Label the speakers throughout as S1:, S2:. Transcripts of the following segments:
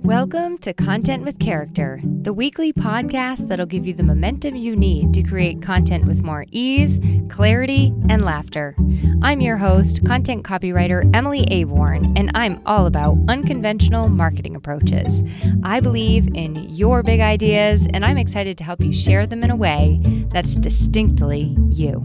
S1: Welcome to Content with Character, the weekly podcast that'll give you the momentum you need to create content with more ease, clarity, and laughter. I'm your host, content copywriter Emily Aborn, and I'm all about unconventional marketing approaches. I believe in your big ideas, and I'm excited to help you share them in a way that's distinctly you.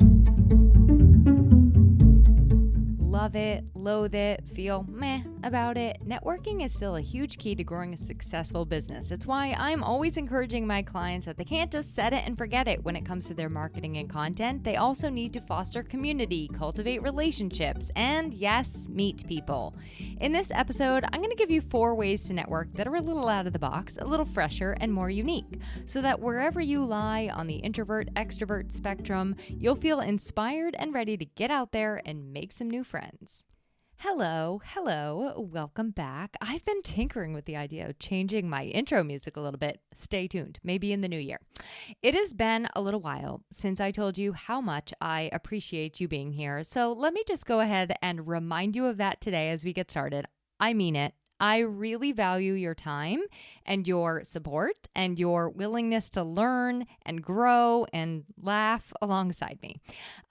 S1: Love it, loathe it, feel meh about it. Networking is still a huge key to growing a successful business. It's why I'm always encouraging my clients that they can't just set it and forget it when it comes to their marketing and content. They also need to foster community, cultivate relationships, and yes, meet people. In this episode, I'm going to give you 4 ways to network that are a little out of the box, a little fresher, and more unique, so that wherever you lie on the introvert-extrovert spectrum, you'll feel inspired and ready to get out there and make some new friends. Hello, welcome back. I've been tinkering with the idea of changing my intro music a little bit. Stay tuned, maybe in the new year. It has been a little while since I told you how much I appreciate you being here, so let me just go ahead and remind you of that today as we get started. I mean it. I really value your time and your support and your willingness to learn and grow and laugh alongside me.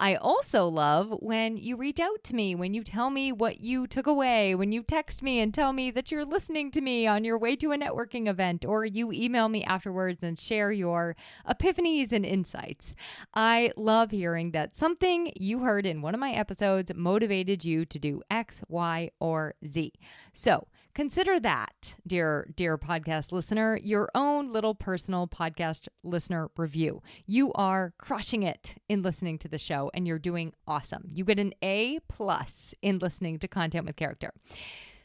S1: I also love when you reach out to me, when you tell me what you took away, when you text me and tell me that you're listening to me on your way to a networking event, or you email me afterwards and share your epiphanies and insights. I love hearing that something you heard in one of my episodes motivated you to do X, Y, or Z. So consider that, dear podcast listener, your own little personal podcast listener review. You are crushing it in listening to the show, and you're doing awesome. You get an A+ in listening to Content with Character.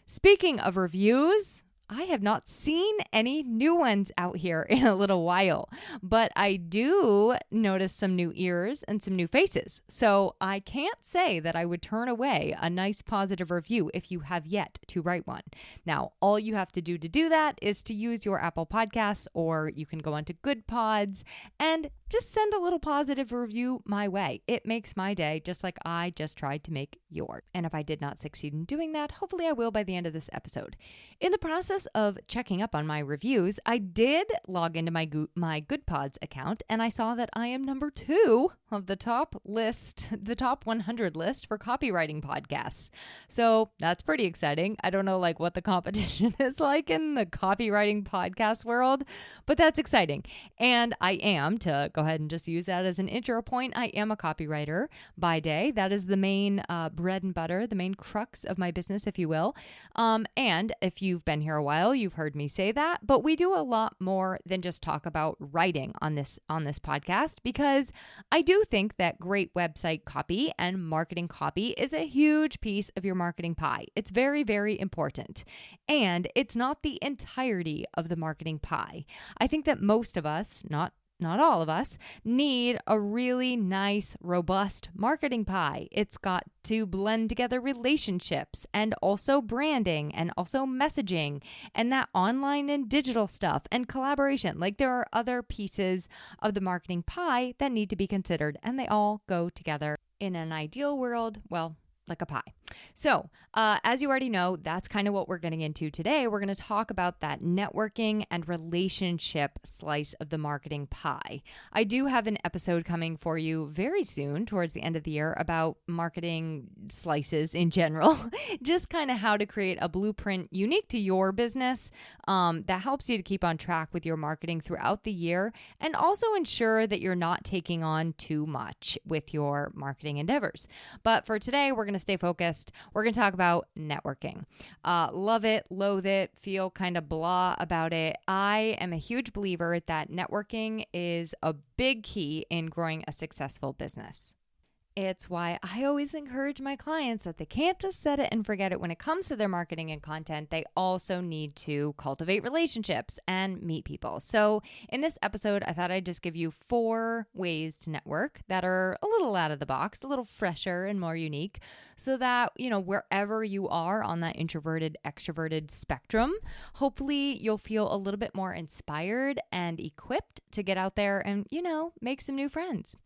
S1: Speaking of reviews, I have not seen any new ones out here in a little while, but I do notice some new ears and some new faces. So I can't say that I would turn away a nice positive review if you have yet to write one. Now, all you have to do that is to use your Apple Podcasts, or you can go onto Good Pods and just send a little positive review my way. It makes my day, just like I just tried to make yours. And if I did not succeed in doing that, hopefully I will by the end of this episode. In the process of checking up on my reviews, I did log into my Good Pods account, and I saw that I am number 2 of the top 100 list for copywriting podcasts. So that's pretty exciting. I don't know what the competition is like in the copywriting podcast world, but that's exciting. And I am, to go ahead and just use that as an intro point, I am a copywriter by day. That is the main bread and butter, the main crux of my business, if you will. And if you've been here a while, you've heard me say that, but we do a lot more than just talk about writing on this podcast, because I do think that great website copy and marketing copy is a huge piece of your marketing pie. It's very, very important. And it's not the entirety of the marketing pie. I think that most of us, not all of us, need a really nice, robust marketing pie. It's got to blend together relationships and also branding and also messaging and that online and digital stuff and collaboration. There are other pieces of the marketing pie that need to be considered, and they all go together. In an ideal world, well, like a pie. So, as you already know, that's kind of what we're getting into today. We're going to talk about that networking and relationship slice of the marketing pie. I do have an episode coming for you very soon, towards the end of the year, about marketing slices in general, just kind of how to create a blueprint unique to your business that helps you to keep on track with your marketing throughout the year, and also ensure that you're not taking on too much with your marketing endeavors. But for today, we're going to stay focused. We're going to talk about networking. Love it, loathe it, feel kind of blah about it. I am a huge believer that networking is a big key in growing a successful business. It's why I always encourage my clients that they can't just set it and forget it when it comes to their marketing and content. They also need to cultivate relationships and meet people. So in this episode, I thought I'd just give you 4 ways to network that are a little out of the box, a little fresher and more unique, so that, wherever you are on that introverted, extroverted spectrum, hopefully you'll feel a little bit more inspired and equipped to get out there and, make some new friends.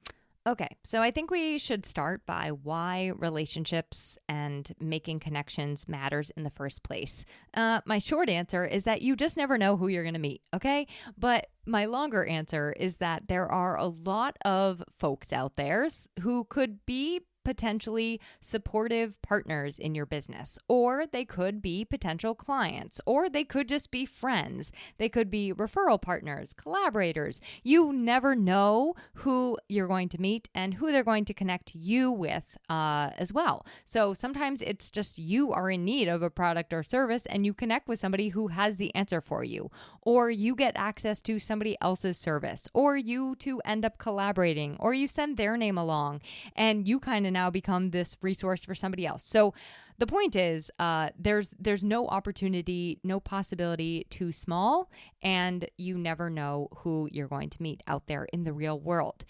S1: Okay, so I think we should start by why relationships and making connections matters in the first place. My short answer is that you just never know who you're going to meet, okay? But my longer answer is that there are a lot of folks out there who could be potentially supportive partners in your business, or they could be potential clients, or they could just be friends. They could be referral partners, collaborators. You never know who you're going to meet and who they're going to connect you with as well. So sometimes it's just you are in need of a product or service and you connect with somebody who has the answer for you, or you get access to somebody else's service, or you two end up collaborating, or you send their name along and you kind of now become this resource for somebody else. So the point is, there's no opportunity, no possibility too small, and you never know who you're going to meet out there in the real world.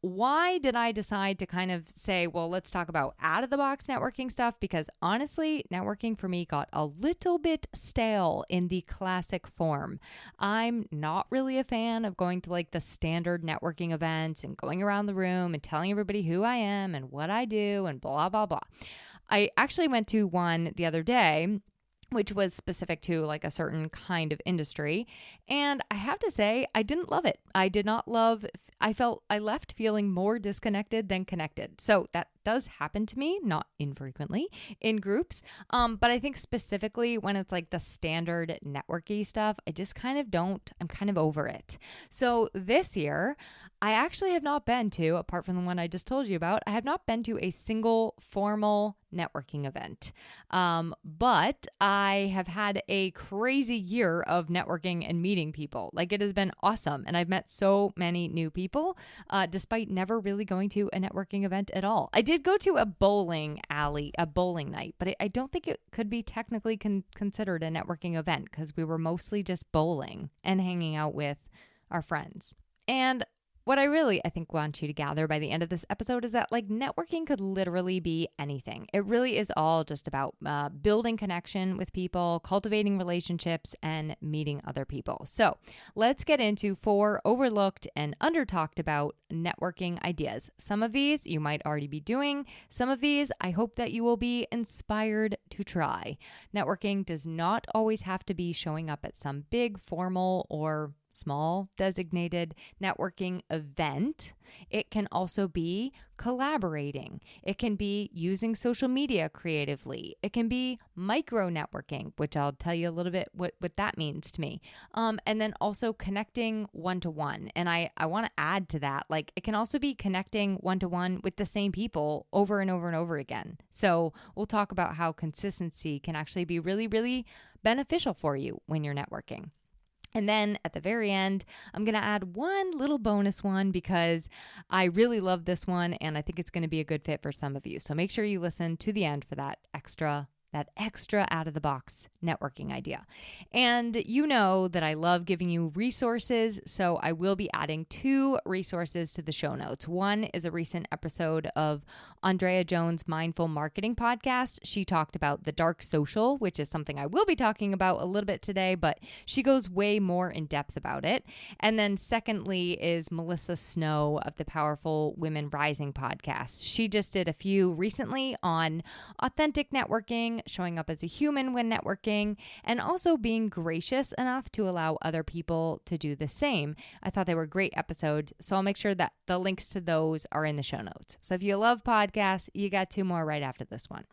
S1: Why did I decide to kind of say, well, let's talk about out of the box networking stuff? Because honestly, networking for me got a little bit stale in the classic form. I'm not really a fan of going to like the standard networking events and going around the room and telling everybody who I am and what I do and blah, blah, blah. I actually went to one the other day, which was specific to like a certain kind of industry. And I have to say, I didn't love it. I left feeling more disconnected than connected. So that does happen to me, not infrequently, in groups. But I think specifically when it's like the standard networky stuff, I just kind of I'm kind of over it. So this year, I actually have not been to, apart from the one I just told you about, I have not been to a single formal networking event. But I have had a crazy year of networking and meeting people. Like, it has been awesome. And I've met so many new people, despite never really going to a networking event at all. I did go to a bowling night, but I don't think it could be technically considered a networking event because we were mostly just bowling and hanging out with our friends. And what I think want you to gather by the end of this episode is that like networking could literally be anything. It really is all just about building connection with people, cultivating relationships, and meeting other people. So let's get into 4 overlooked and under-talked about networking ideas. Some of these you might already be doing. Some of these I hope that you will be inspired to try. Networking does not always have to be showing up at some big formal or small designated networking event. It can also be collaborating. It can be using social media creatively. It can be micro networking, which I'll tell you a little bit what that means to me. And then also connecting one-to-one. And I want to add to that, like it can also be connecting one-to-one with the same people over and over and over again. So we'll talk about how consistency can actually be really, really beneficial for you when you're networking. And then at the very end, I'm going to add one little bonus one because I really love this one and I think it's going to be a good fit for some of you. So make sure you listen to the end for that extra out of the box networking idea. And you know that I love giving you resources, so I will be adding 2 resources to the show notes. One is a recent episode of Andrea Jones' Mindful Marketing podcast. She talked about the dark social, which is something I will be talking about a little bit today, but she goes way more in depth about it. And then secondly is Melissa Snow of the Powerful Women Rising podcast. She just did a few recently on authentic networking, showing up as a human when networking, and also being gracious enough to allow other people to do the same. I thought they were great episodes, so I'll make sure that the links to those are in the show notes. So if you love podcasts, you got 2 more right after this one.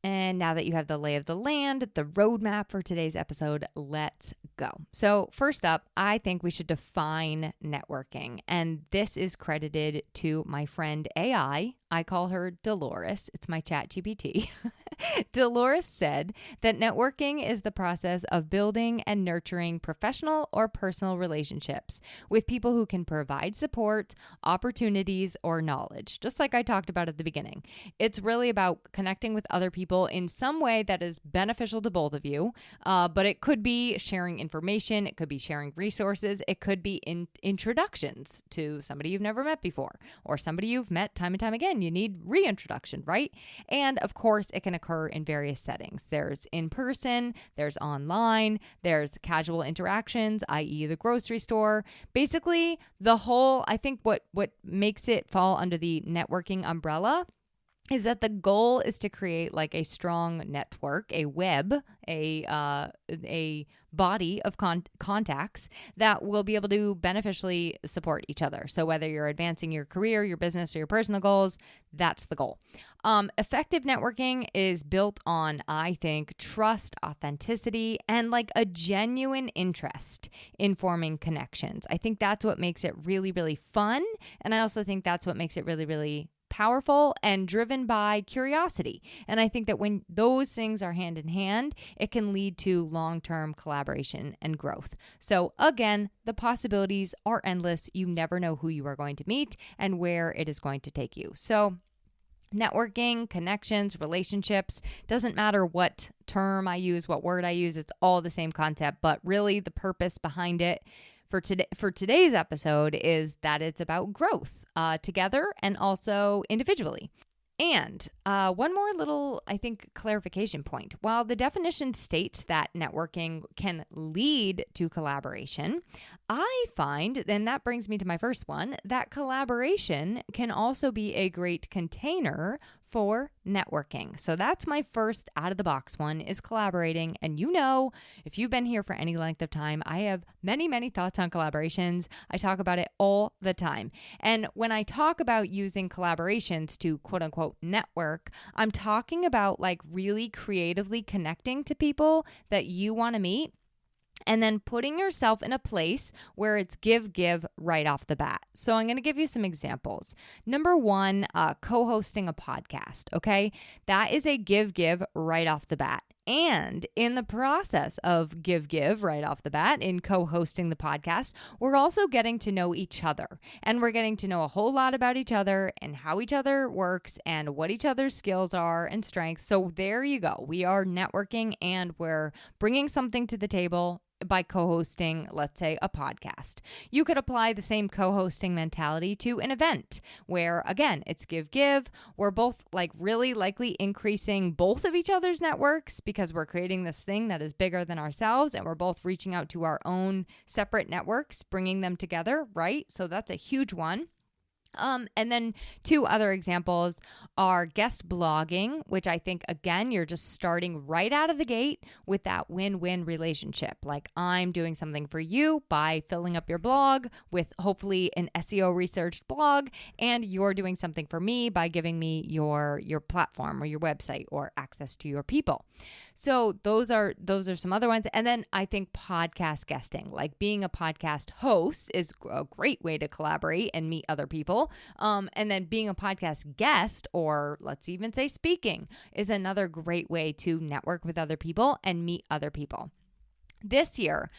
S1: And now that you have the lay of the land, the roadmap for today's episode, let's go. So first up, I think we should define networking. And this is credited to my friend AI. I call her Dolores. It's my chat GPT. Dolores said that networking is the process of building and nurturing professional or personal relationships with people who can provide support, opportunities, or knowledge, just like I talked about at the beginning. It's really about connecting with other people in some way that is beneficial to both of you, but it could be sharing information, it could be sharing resources, it could be introductions to somebody you've never met before, or somebody you've met time and time again. You need reintroduction, right? And of course, it can occur in various settings. There's in person, there's online, there's casual interactions, i.e. the grocery store. Basically, I think what makes it fall under the networking umbrella is that the goal is to create like a strong network, a web, a body of contacts that will be able to beneficially support each other. So whether you're advancing your career, your business, or your personal goals, that's the goal. Effective networking is built on, I think, trust, authenticity, and like a genuine interest in forming connections. I think that's what makes it really, really fun. And I also think that's what makes it really, really powerful and driven by curiosity. And I think that when those things are hand in hand, it can lead to long-term collaboration and growth. So again, the possibilities are endless. You never know who you are going to meet and where it is going to take you. So networking, connections, relationships, doesn't matter what term I use, what word I use, it's all the same concept, but really the purpose behind it for today's episode is that it's about growth together and also individually. And one more little, I think, clarification point. While the definition states that networking can lead to collaboration, I find, and that brings me to my first one, that collaboration can also be a great container for networking. So that's my first out of the box one, is collaborating. And if you've been here for any length of time, I have many, many thoughts on collaborations. I talk about it all the time. And when I talk about using collaborations to quote unquote network, I'm talking about like really creatively connecting to people that you want to meet, and then putting yourself in a place where it's give right off the bat. So I'm going to give you some examples. Number one, co-hosting a podcast, okay? That is a give right off the bat. And in the process of give right off the bat, in co-hosting the podcast, we're also getting to know each other. And we're getting to know a whole lot about each other and how each other works and what each other's skills are and strengths. So there you go. We are networking and we're bringing something to the table by co-hosting, let's say, a podcast. You could apply the same co-hosting mentality to an event where, again, it's give. We're both like really likely increasing both of each other's networks because we're creating this thing that is bigger than ourselves, and we're both reaching out to our own separate networks, bringing them together, right? So that's a huge one. And then two other examples are guest blogging, which I think, again, you're just starting right out of the gate with that win-win relationship. Like, I'm doing something for you by filling up your blog with hopefully an SEO researched blog, and you're doing something for me by giving me your platform or your website or access to your people. So those are some other ones. And then I think podcast guesting, like being a podcast host, is a great way to collaborate and meet other people. And then being a podcast guest, or let's even say speaking, is another great way to network with other people and meet other people. This year,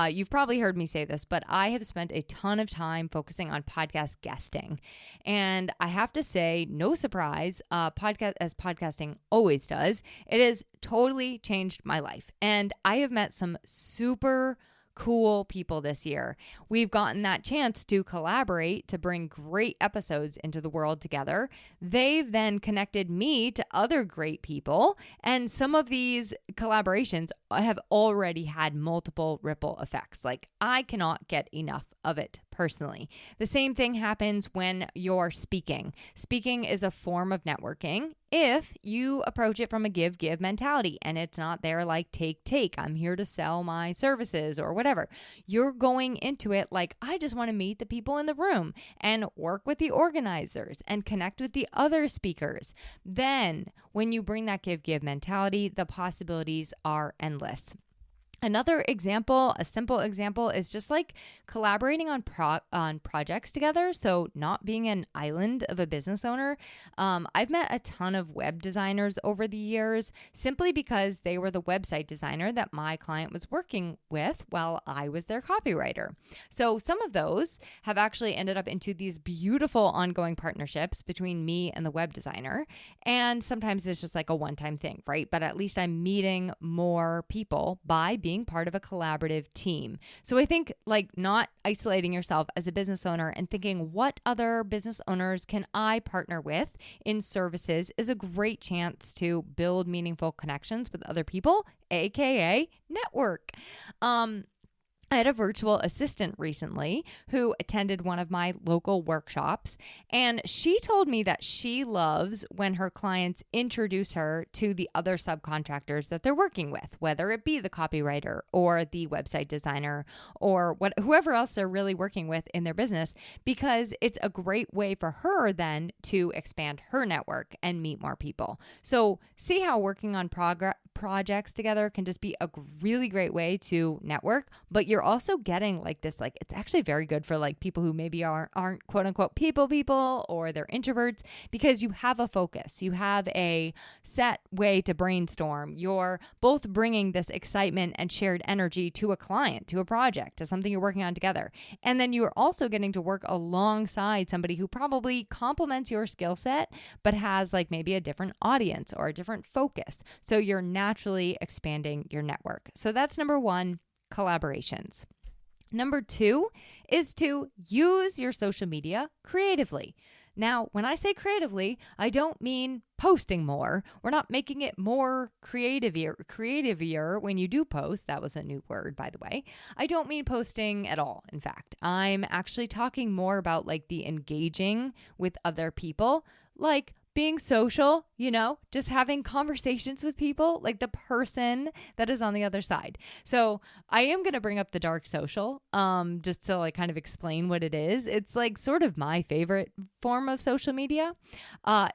S1: you've probably heard me say this, but I have spent a ton of time focusing on podcast guesting. And I have to say, no surprise, podcasting always does, it has totally changed my life. And I have met some super cool people this year. We've gotten that chance to collaborate to bring great episodes into the world together. They've then connected me to other great people, and some of these collaborations have already had multiple ripple effects. Like, I cannot get enough of it personally. The same thing happens when you're speaking. Speaking is a form of networking if you approach it from a give mentality, and it's not there like take, I'm here to sell my services or whatever. You're going into it like, I just want to meet the people in the room and work with the organizers and connect with the other speakers. Then when you bring that give mentality, the possibilities are endless. Another example, a simple example, is just like collaborating on projects together. So not being an island of a business owner. I've met a ton of web designers over the years simply because they were the website designer that my client was working with while I was their copywriter. So some of those have actually ended up into these beautiful ongoing partnerships between me and the web designer. And sometimes it's just like a one-time thing, right? But at least I'm meeting more people by being being part of a collaborative team. So I think like not isolating yourself as a business owner and thinking what other business owners can I partner with in services is a great chance to build meaningful connections with other people, aka network. I had a virtual assistant recently who attended one of my local workshops, and she told me that she loves when her clients introduce her to the other subcontractors that they're working with, whether it be the copywriter or the website designer or whoever else they're really working with in their business, because it's a great way for her then to expand her network and meet more people. So see how working on projects together can just be a really great way to network, but you're also getting like this, like it's actually very good for like people who maybe aren't quote unquote people or they're introverts, because you have a focus, you have a set way to brainstorm. You're both bringing this excitement and shared energy to a client, to a project, to something you're working on together. And then you're also getting to work alongside somebody who probably complements your skill set, but has like maybe a different audience or a different focus. So you're naturally expanding your network. So that's number one, collaborations. Number two is to use your social media creatively. Now, when I say creatively, I don't mean posting more. We're not making it more creativier when you do post. That was a new word, by the way. I don't mean posting at all. In fact, I'm actually talking more about like the engaging with other people, like being social, just having conversations with people, like the person that is on the other side. So I am going to bring up the dark social, just to like kind of explain what it is. It's like sort of my favorite form of social media.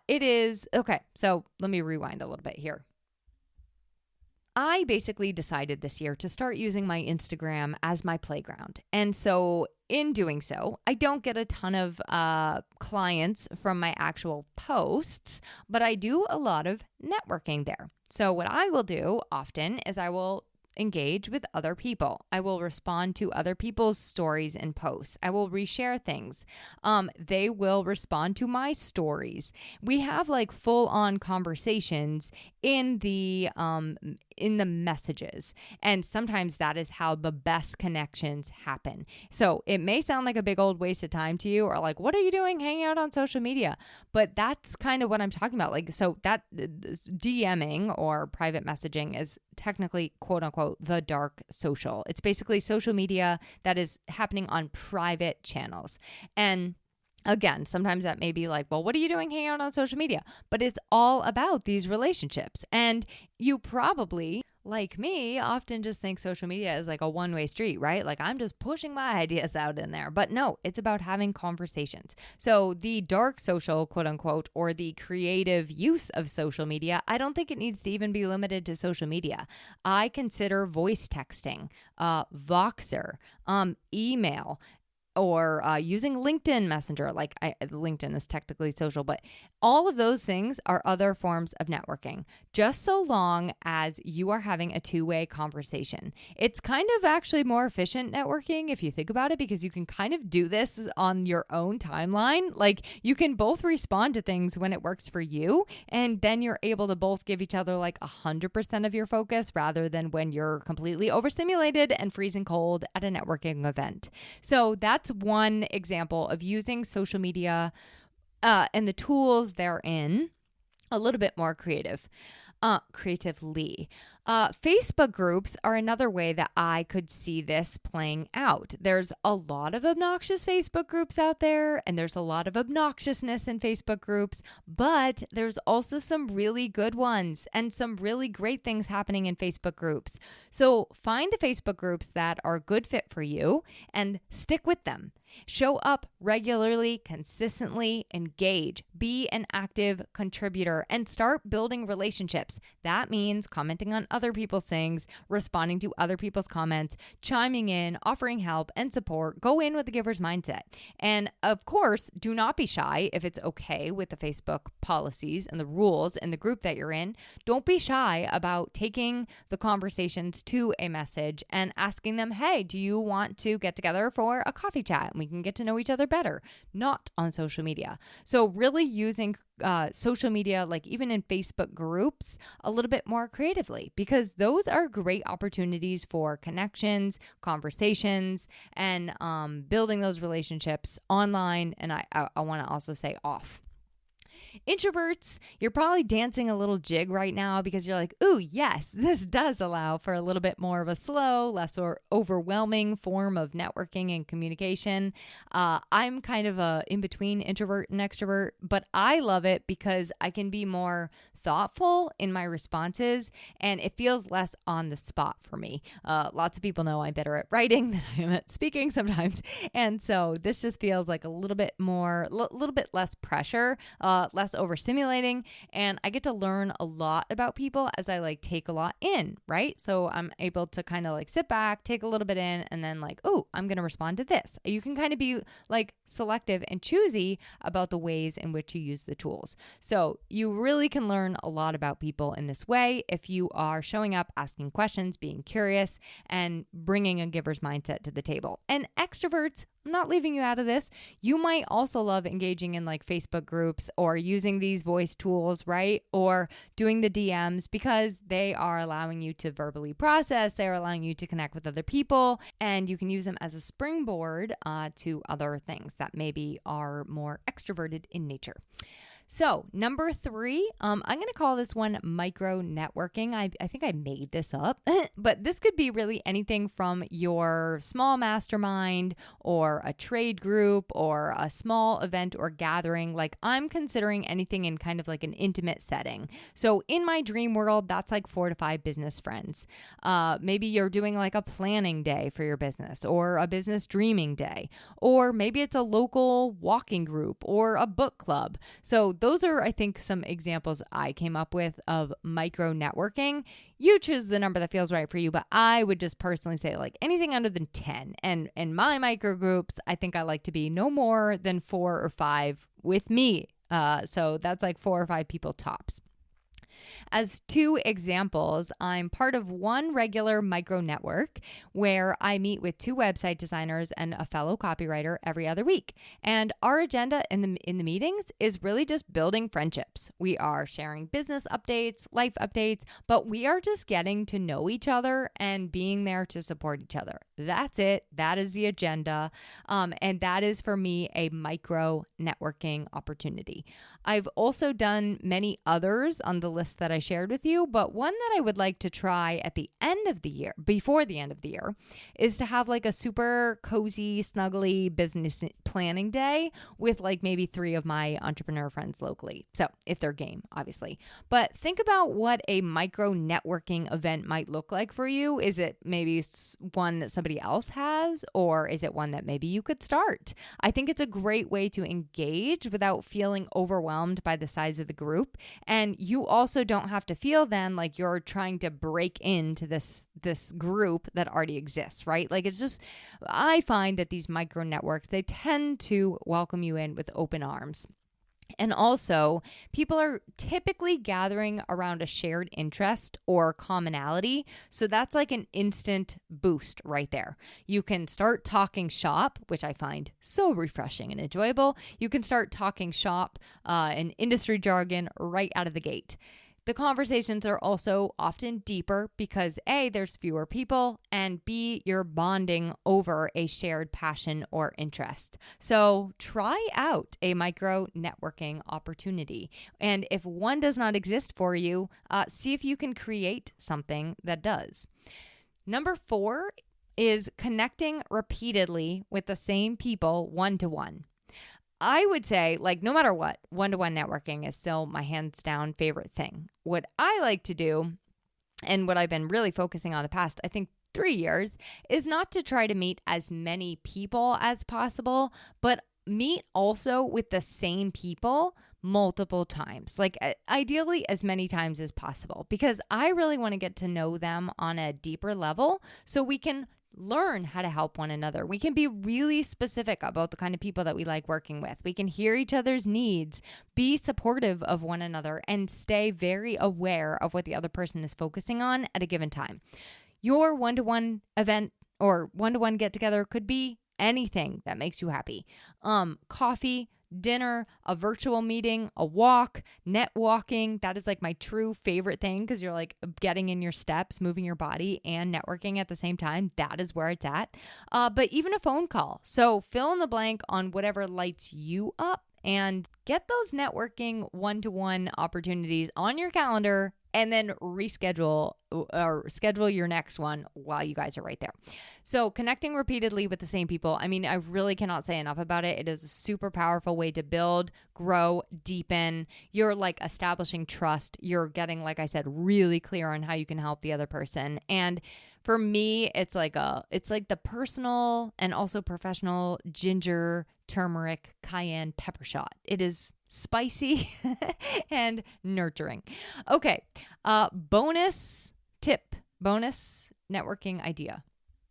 S1: It is, okay, so let me rewind a little bit here. I basically decided this year to start using my Instagram as my playground. And so in doing so, I don't get a ton of clients from my actual posts, but I do a lot of networking there. So what I will do often is I will engage with other people. I will respond to other people's stories and posts. I will reshare things. They will respond to my stories. We have like full-on conversations in the messages. And sometimes that is how the best connections happen. So it may sound like a big old waste of time to you, or like, what are you doing hanging out on social media? But that's kind of what I'm talking about. Like, so that DMing or private messaging is technically quote unquote the dark social. It's basically social media that is happening on private channels. And again, sometimes that may be like, well, what are you doing hanging out on social media? But it's all about these relationships. And you probably, like me, often just think social media is like a one-way street, right? Like I'm just pushing my ideas out in there. But no, it's about having conversations. So the dark social, quote unquote, or the creative use of social media, I don't think it needs to even be limited to social media. I consider voice texting, Voxer, email, or using LinkedIn Messenger. Like LinkedIn is technically social, but all of those things are other forms of networking, just so long as you are having a two-way conversation. It's kind of actually more efficient networking if you think about it, because you can kind of do this on your own timeline. Like you can both respond to things when it works for you, and then you're able to both give each other like 100% of your focus, rather than when you're completely overstimulated and freezing cold at a networking event. So that's one example of using social media and the tools therein a little bit more creatively. Facebook groups are another way that I could see this playing out. There's a lot of obnoxious Facebook groups out there, and there's a lot of obnoxiousness in Facebook groups, but there's also some really good ones and some really great things happening in Facebook groups. So find the Facebook groups that are a good fit for you and stick with them. Show up regularly, consistently, engage, be an active contributor, and start building relationships. That means commenting on other people's things, responding to other people's comments, chiming in, offering help and support. Go in with the giver's mindset. And of course, do not be shy if it's okay with the Facebook policies and the rules in the group that you're in. Don't be shy about taking the conversations to a message and asking them, hey, do you want to get together for a coffee chat? We can get to know each other better, not on social media. So really using social media, like even in Facebook groups, a little bit more creatively, because those are great opportunities for connections, conversations, and building those relationships online. And I want to also say off. Introverts, you're probably dancing a little jig right now because you're like, ooh, yes, this does allow for a little bit more of a slow, less overwhelming form of networking and communication. I'm kind of a in-between introvert and extrovert, but I love it because I can be more thoughtful in my responses, and it feels less on the spot for me. Lots of people know I'm better at writing than I am at speaking sometimes, and so this just feels like a little bit more, little bit less pressure, less overstimulating, and I get to learn a lot about people as I like take a lot in, right? So I'm able to kind of like sit back, take a little bit in, and then like, oh, I'm going to respond to this. You can kind of be like selective and choosy about the ways in which you use the tools. So you really can learn a lot about people in this way if you are showing up, asking questions, being curious, and bringing a giver's mindset to the table. And extroverts, I'm not leaving you out of this. You might also love engaging in like Facebook groups or using these voice tools, right? Or doing the DMs because they are allowing you to verbally process. They're allowing you to connect with other people, and you can use them as a springboard to other things that maybe are more extroverted in nature. So number 3, I'm going to call this one micro networking. I think I made this up, but this could be really anything from your small mastermind or a trade group or a small event or gathering. Like I'm considering anything in kind of like an intimate setting. So in my dream world, that's like 4 to 5 business friends. Maybe you're doing like a planning day for your business or a business dreaming day, or maybe it's a local walking group or a book club. So those are, I think, some examples I came up with of micro networking. You choose the number that feels right for you, but I would just personally say like anything under than 10. And in my micro groups, I think I like to be no more than 4 or 5 with me. So that's like 4 or 5 people tops. As 2 examples, I'm part of one regular micro network where I meet with 2 website designers and a fellow copywriter every other week. And our agenda in the meetings is really just building friendships. We are sharing business updates, life updates, but we are just getting to know each other and being there to support each other. That's it. That is the agenda. And that is for me a micro networking opportunity. I've also done many others on the list that I shared with you, but one that I would like to try at the end of the year, before the end of the year, is to have like a super cozy, snuggly business planning day with like maybe 3 of my entrepreneur friends locally. So if they're game, obviously. But think about what a micro networking event might look like for you. Is it maybe one that somebody else has, or is it one that maybe you could start? I think it's a great way to engage without feeling overwhelmed by the size of the group. And you also don't have to feel then like you're trying to break into this group that already exists, right? Like it's just, I find that these micro networks, they tend to welcome you in with open arms. And also, people are typically gathering around a shared interest or commonality. So that's like an instant boost right there. You can start talking shop, which I find so refreshing and enjoyable. You can start talking shop in industry jargon right out of the gate. The conversations are also often deeper because A, there's fewer people, and B, you're bonding over a shared passion or interest. So try out a micro networking opportunity. And if one does not exist for you, see if you can create something that does. Number 4 is connecting repeatedly with the same people one-to-one. I would say, like, no matter what, one-to-one networking is still my hands down favorite thing. What I like to do, and what I've been really focusing on the past, I think 3 years, is not to try to meet as many people as possible, but meet also with the same people multiple times, like ideally as many times as possible, because I really want to get to know them on a deeper level so we can learn how to help one another. We can be really specific about the kind of people that we like working with. We can hear each other's needs, be supportive of one another, and stay very aware of what the other person is focusing on at a given time. Your one-to-one event or one-to-one get-together could be anything that makes you happy. Coffee, dinner, a virtual meeting, a walk, net walking. That is like my true favorite thing because you're like getting in your steps, moving your body and networking at the same time. That is where it's at. But even a phone call. So fill in the blank on whatever lights you up and get those networking one-to-one opportunities on your calendar and then reschedule or schedule your next one while you guys are right there. So connecting repeatedly with the same people. I mean, I really cannot say enough about it. It is a super powerful way to build, grow, deepen. You're like establishing trust. You're getting, like I said, really clear on how you can help the other person. And for me, it's like the personal and also professional ginger, turmeric, cayenne pepper shot. It is spicy and nurturing. Okay, bonus tip, bonus networking idea.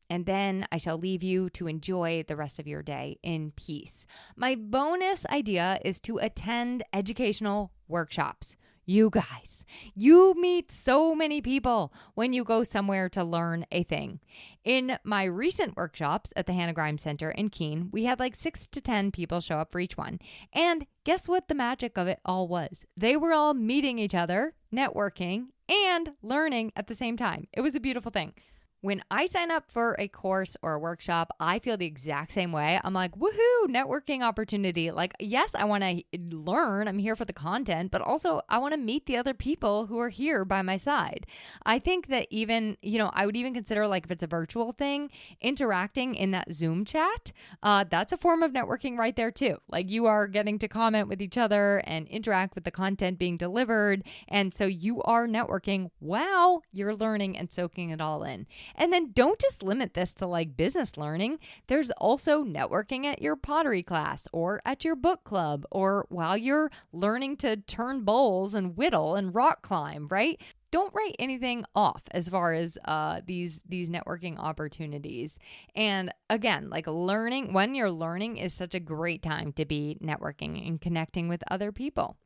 S1: And then I shall leave you to enjoy the rest of your day in peace. My bonus idea is to attend educational workshops. You guys, you meet so many people when you go somewhere to learn a thing. In my recent workshops at the Hannah Grimes Center in Keene, we had like 6 to 10 people show up for each one. And guess what the magic of it all was? They were all meeting each other, networking, and learning at the same time. It was a beautiful thing. When I sign up for a course or a workshop, I feel the exact same way. I'm like, woohoo, networking opportunity. Like, yes, I want to learn. I'm here for the content, but also I want to meet the other people who are here by my side. I think that even, I would even consider like if it's a virtual thing, interacting in that Zoom chat, that's a form of networking right there too. Like you are getting to comment with each other and interact with the content being delivered. And so you are networking while you're learning and soaking it all in. And then don't just limit this to like business learning. There's also networking at your pottery class or at your book club or while you're learning to turn bowls and whittle and rock climb, right? Don't write anything off as far as these networking opportunities. And again, like learning, when you're learning is such a great time to be networking and connecting with other people.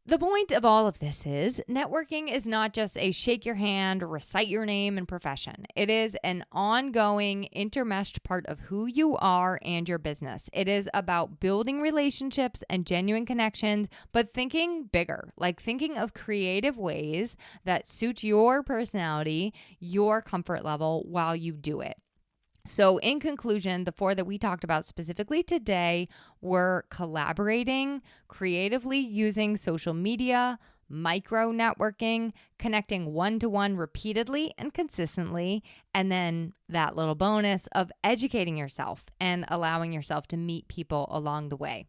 S1: The point of all of this is networking is not just a shake your hand, recite your name and profession. It is an ongoing, intermeshed part of who you are and your business. It is about building relationships and genuine connections, but thinking bigger, like thinking of creative ways that suit your personality, your comfort level while you do it. So in conclusion, the 4 that we talked about specifically today were collaborating, creatively using social media, micro networking, connecting one-to-one repeatedly and consistently, and then that little bonus of educating yourself and allowing yourself to meet people along the way.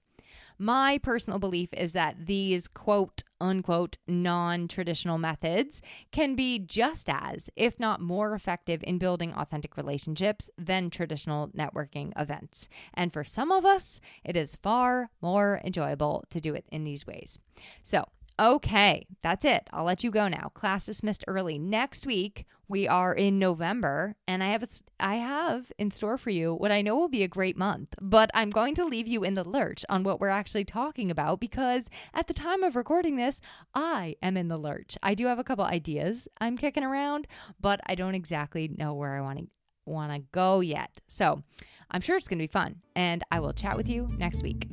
S1: My personal belief is that these quote unquote non-traditional methods can be just as, if not more effective in building authentic relationships than traditional networking events. And for some of us, it is far more enjoyable to do it in these ways. So, okay, that's it. I'll let you go now. Class dismissed early. Next week, we are in November, and I have in store for you what I know will be a great month. But I'm going to leave you in the lurch on what we're actually talking about because at the time of recording this, I am in the lurch. I do have a couple ideas I'm kicking around, but I don't exactly know where I want to go yet. So I'm sure it's going to be fun, and I will chat with you next week.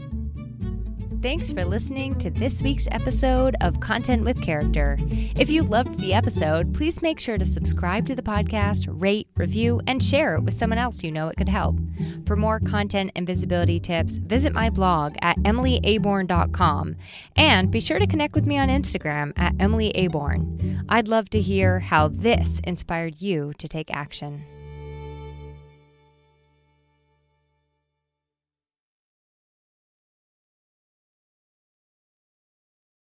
S1: Thanks for listening to this week's episode of Content with Character. If you loved the episode, please make sure to subscribe to the podcast, rate, review, and share it with someone else you know it could help. For more content and visibility tips, visit my blog at emilyaborn.com and be sure to connect with me on Instagram at emilyaborn. I'd love to hear how this inspired you to take action.